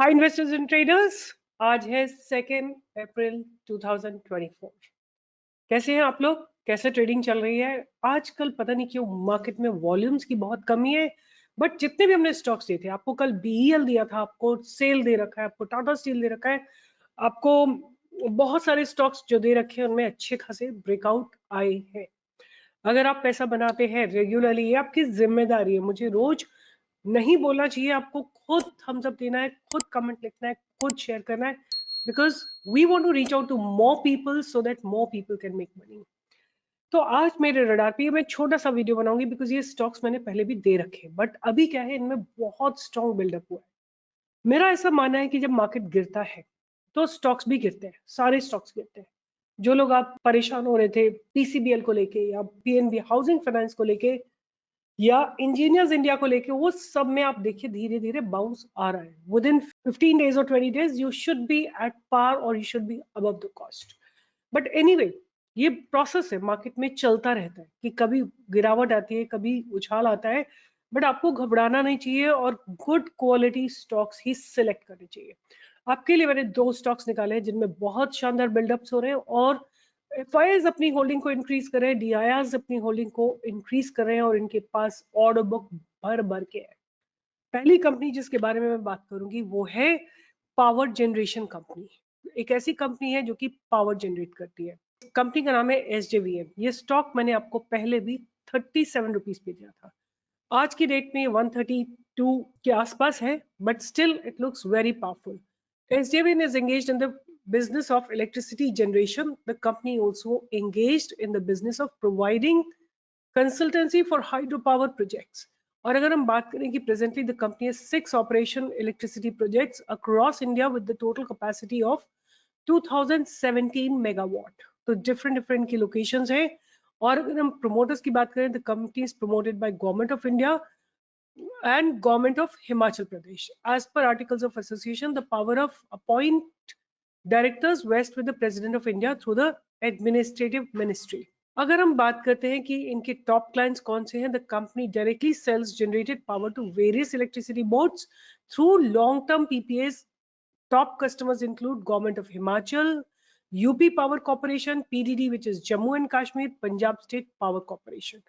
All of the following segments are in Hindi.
Hi investors and traders. आज है 2 अप्रैल 2024। कैसे हैं आप लोग? कैसे ट्रेडिंग चल रही है? आजकल पता नहीं क्यों मार्केट में वॉल्यूम्स की बहुत कमी है। बट जितने भी हमने स्टॉक्स दिए थे, आपको कल बीईएल दिया था, आपको सेल दे रखा है, आपको टाटा स्टील दे रखा है, आपको बहुत सारे स्टॉक्स जो दे रखे हैं उनमें अच्छे खासे ब्रेकआउट आए हैं। अगर आप पैसा बनाते हैं रेगुलरली, ये आपकी जिम्मेदारी है। मुझे रोज नहीं बोलना चाहिए, आपको खुद थम्स अप देना है, खुद कमेंट लिखना है, खुद शेयर करना है, because we want to reach out to more people so that more people can make money. तो आज मेरे रडार पे मैं छोटा सा वीडियो बनाऊंगी, बिकॉज ये स्टॉक्स मैंने पहले भी दे रखे हैं, बट अभी क्या है, इनमें बहुत स्ट्रॉन्ग बिल्डअप हुआ है। मेरा ऐसा मानना है कि जब मार्केट गिरता है तो स्टॉक्स भी गिरते हैं, सारे स्टॉक्स गिरते हैं। जो लोग आप परेशान हो रहे थे पीसीबीएल को लेके या पीएनबी हाउसिंग फाइनेंस को लेके या इंजीनियर्स इंडिया को लेके, वो सब में आप देखिए धीरे धीरे बाउंस आ रहा है। विद इन 15 डेज और 20 days you should be at par और you should be above the cost. But anyway, ये प्रोसेस है, मार्केट में चलता रहता है कि कभी गिरावट आती है, कभी उछाल आता है। बट आपको घबराना नहीं चाहिए और गुड क्वालिटी स्टॉक्स ही सिलेक्ट करने चाहिए। आपके लिए मैंने दो स्टॉक्स निकाले हैं जिनमें बहुत शानदार बिल्डअप्स हो रहे हैं, और एफआईआईज अपनी होल्डिंग को इंक्रीज कर रहे हैं, डीआईआईज अपनी होल्डिंग को इंक्रीज कर रहे हैं, और इनके पास ऑर्डर बुक भर भर के है। पहली कंपनी जिसके बारे में मैं बात करूंगी वो है पावर जनरेशन कंपनी। एक ऐसी कंपनी है जो कि पावर जनरेट करती है। कंपनी का नाम है एसजेवीएन। ये स्टॉक मैंने आपको पहले भी 37 रुपीज पे दिया था। आज की डेट में 132 के आसपास है, but still it looks very powerful. SJVN is engaged in the business of electricity generation. The company also engaged in the business of providing consultancy for hydropower projects. और अगर हम बात करें कि presently the company has 6 operation electricity projects across India with the total capacity of 2017 megawatt. तो different की locations है। और अगर हम promoters की बात करें, the company is promoted by Government of India and Government of Himachal Pradesh. As per Articles of Association, the power of appoint directors vests with the President of India through the Administrative Ministry. अगर हम बात करते हैं कि इनके टॉप क्लाइंट्स कौन से हैं, the company directly sells generated power to various electricity boards through long term PPAs. Top customers include Government of Himachal, UP Power Corporation, PDD, which is Jammu and Kashmir, Punjab State Power Corporation.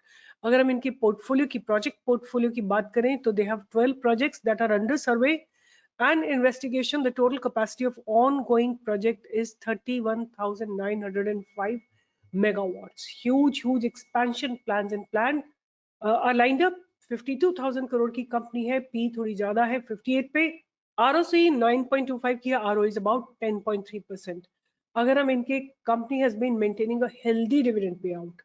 अगर हम इनके पोर्टफोलियो की प्रोजेक्ट पोर्टफोलियो की बात करें तो they have 12 projects that are under survey and investigation. The total capacity of ongoing project is 31,905 megawatts. Huge expansion plans and plan are lined up. 52,000 crore की कंपनी है, पी थोड़ी ज्यादा है 58 पे, ROC 9.25 की, ROE is about 10.3%. अगर हम इनके company has been maintaining a healthy dividend payout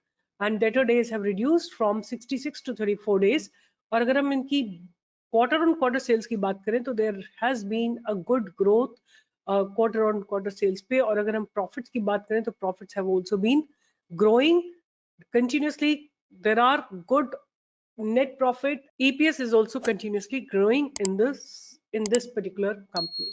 and debtor days have reduced from 66 to 34 days. और अगर हम इनकी क्वार्टर ऑन क्वार्टर सेल्स की बात करें तो there has been a good growth quarter on quarter sales पे। और अगर हम प्रॉफिट्स की बात करें तो profits have also been growing continuously. There are good net profit. EPS is also continuously growing in this particular company.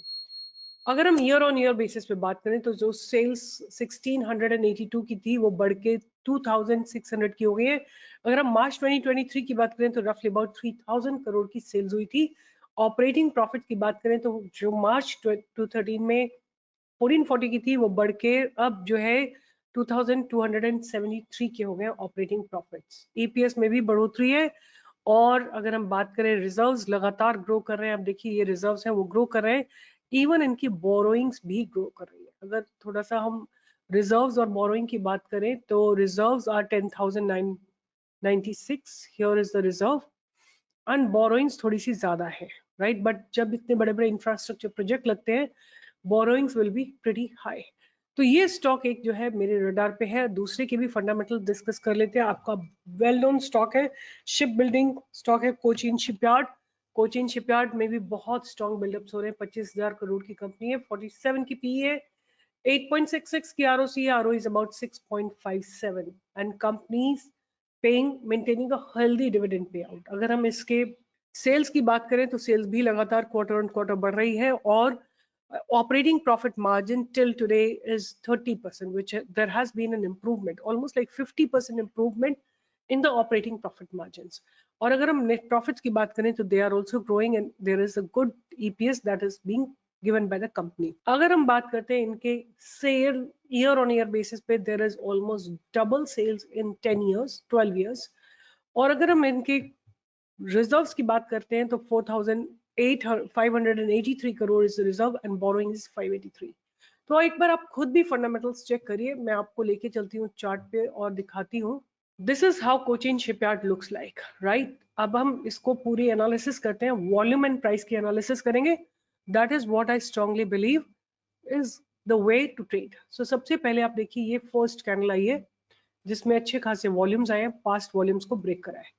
अगर हम ईयर ऑन ईयर बेसिस पे बात करें तो जो सेल्स 1682 की थी वो बढ़ के 2600 की हो गई है। अगर हम मार्च 2023 की बात करें तो रफली अबाउट 3000 करोड़ की सेल्स हुई थी। ऑपरेटिंग प्रॉफिट की बात करें तो जो मार्च 2013 में 1440 की थी वो बढ़ के अब जो है 2273 के हो गए ऑपरेटिंग प्रॉफिट्स। ईपीएस में भी बढ़ोतरी है। और अगर हम बात करें रिजर्व्स लगातार ग्रो कर रहे हैं, आप देखिए ये रिजर्व्स हैं वो ग्रो कर रहे हैं। इवन इनकी बोरोइंग्स भी ग्रो कर रही है। अगर थोड़ा सा हम रिजर्व्स और बोरोइंग की बात करें तो reserves are 10,996, here is the reserve, and borrowings थोड़ी सी ज्यादा है, राइट। बट जब इतने बड़े बड़े इंफ्रास्ट्रक्चर प्रोजेक्ट लगते हैं, borrowings will be pretty high. तो ये स्टॉक एक जो है मेरे रडार पे है। दूसरे के भी फंडामेंटल डिस्कस कर लेते हैं। आपका वेल नोन स्टॉक है, शिप बिल्डिंग स्टॉक है, कोचिन शिपयार्ड। कोचिन शिपयार्ड में भी बहुत स्ट्रॉन्ग बिल्डअप्स हो रहे हैं। 25,000 करोड़ की कंपनी है, 47 की पी है, 8.66 की ROC है, ROE is about 6.57, and companies paying maintaining a healthy dividend payout. अगर हम इसके सेल्स की बात करें तो सेल्स भी लगातार क्वार्टर ऑन क्वार्टर बढ़ रही है, और operating profit margin till today is 30%, which there has been an improvement, almost like 50% improvement in the operating profit margins. और अगर हम net profits की बात करें तो they are also growing and there is a good EPS that is being given by the company. अगर हम बात करते हैं इनके sale year on year basis पे, there is almost double sales in 10 years, 12 years. और अगर हम इनके रिजर्व्स की बात करते हैं तो 4,583 crore is reserve and borrowing is 583. तो एक बार आप खुद भी फंडामेंटल्स चेक करिए, मैं आपको लेके चलती हूँ चार्ट पे और दिखाती हूँ. This is how Cochin Shipyard looks like, right. अब हम इसको पूरी एनालिसिस करते हैं, वॉल्यूम एंड प्राइस की एनालिसिस करेंगे. That is what I strongly believe is the way to trade. So सबसे पहले आप देखिए, ये फर्स्ट कैंडल आई है जिसमें अच्छे खासे वॉल्यूम्स आए हैं, पास्ट वॉल्यूम्स को ब्रेक करा है.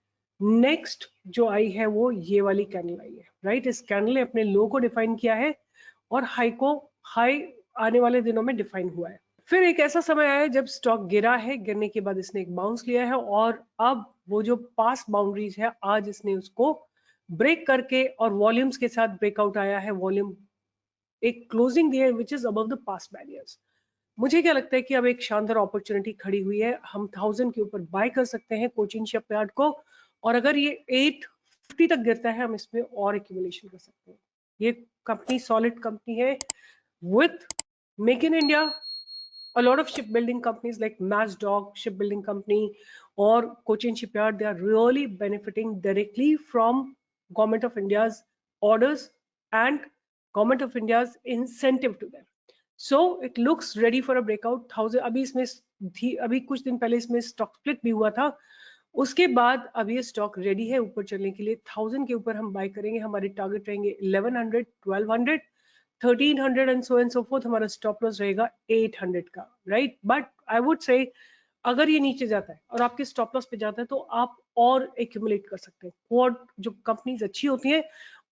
नेक्स्ट जो आई है वो ये वाली कैंडल आई है, राइट. इस कैंडल ने अपने लो को डिफाइन किया है और हाई आने वाले दिनों में डिफाइन हुआ है. फिर एक ऐसा समय आया जब स्टॉक गिरा है, गिरने के बाद इसने एक बाउंस लिया है और अब वो जो पास बाउंड्रीज है आज इसने उसको ब्रेक करके और वॉल्यूम्स के साथ ब्रेकआउट आया है. वॉल्यूम एक क्लोजिंग दिया है which is above the past barriers. मुझे क्या लगता है कि अब एक शानदार अपॉर्चुनिटी खड़ी हुई है, हम 1000 के ऊपर बाय कर सकते हैं कोचिन शिपयार्ड को. और अगर ये 850 तक गिरता है हम इसमें और एक्यूमुलेशन कर सकते हैं. ये कंपनी सॉलिड कंपनी है with make in India. A lot of shipbuilding companies like Mazdog shipbuilding company or Cochin Shipyard, they are really benefiting directly from Government of India's orders and Government of India's incentive to them. So it looks ready for a breakout. 1000 अभी इसमें थी, अभी कुछ दिन पहले इसमें स्टॉक स्प्लिट भी हुआ था. उसके बाद अब ये स्टॉक रेडी है ऊपर चलने के लिए. 1000 के ऊपर हम बाय करेंगे. हमारे टारगेट रहेंगे 1100, 1200, 1300 एंड सो फोर्थ. हमारा स्टॉप लॉस रहेगा 800 का, right. But I would say अगर ये नीचे जाता है और आपके स्टॉप लॉस पे जाता है तो आप और एक्यूमुलेट कर सकते हैं. और जो कंपनीज अच्छी होती हैं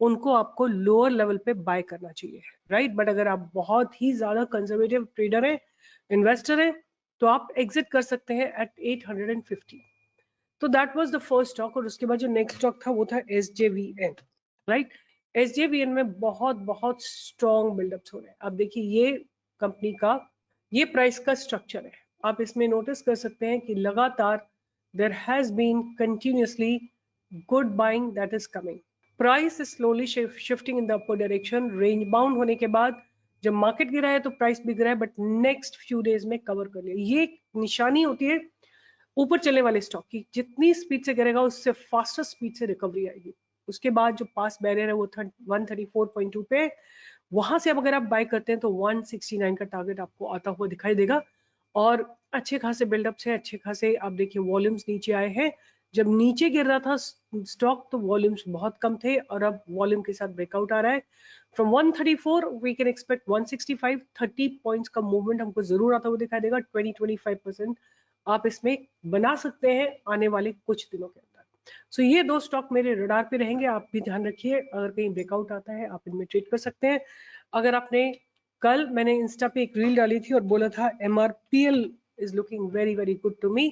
उनको आपको लोअर लेवल पे बाय करना चाहिए, राइट. बट अगर आप बहुत ही ज्यादा कंजर्वेटिव ट्रेडर हैं, इन्वेस्टर हैं, तो आप एग्जिट कर सकते हैं एट 850. तो that was the first stock. और उसके बाद जो नेक्स्ट स्टॉक था वो था SJVN, राइट. SJVN में बहुत बहुत स्ट्रॉन्ग बिल्डअप्स हो रहे हैं. अब देखिए ये कंपनी का ये प्राइस का स्ट्रक्चर है. आप इसमें नोटिस कर सकते हैं कि लगातार there has been continuously good buying that is coming. Price is slowly shifting in the upper direction. Range bound होने के बाद जब मार्केट गिरा है तो प्राइस भी गिरा है, बट नेक्स्ट फ्यू डेज में कवर कर लिया. ये एक निशानी होती है ऊपर चलने वाले स्टॉक की. जितनी स्पीड से गिरेगा उससे फास्टर स्पीड से रिकवरी आएगी. उसके बाद जो पास बैरियर है वो 134.2 पे, वहां से अब अगर आप बाय करते हैं तो 169 का टारगेट आपको आता हुआ दिखाई देगा. और अच्छे खासे बिल्डअप से अच्छे खासे आप देखिए वॉल्यूम्स नीचे आए हैं. जब नीचे गिर रहा था स्टॉक तो वॉल्यूम्स बहुत कम थे और अब वॉल्यूम के साथ ब्रेकआउट आ रहा है. From 134 we can expect 165. 30 points का मूवमेंट हमको जरूर आता हुआ दिखाई देगा. 20-25% आप इसमें बना सकते हैं आने वाले कुछ दिनों के अंदर. सो ये दो स्टॉक मेरे रडार पे रहेंगे. आप भी ध्यान रखिए, अगर कहीं ब्रेकआउट आता है आप इनमें ट्रेड कर सकते हैं. अगर आपने कल मैंने इंस्टा पे एक रील डाली थी और बोला था MRPL is looking very very good to me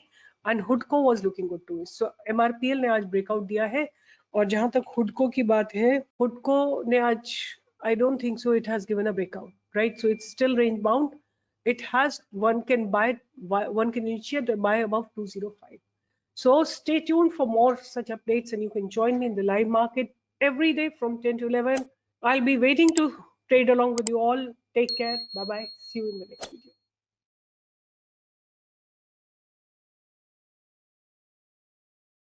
and हुडको was looking good to me. So MRPL ने आज ब्रेकआउट दिया है. और जहां तक हुडको की बात है, हुडको ने आज I don't think so it has given a breakout, right. So it's still range bound. It has one can initiate to buy above 205. So stay tuned for more such updates and you can join me in the live market every day from 10 to 11. I'll be waiting to trade along with you all. Take care. Bye bye. See you in the next video.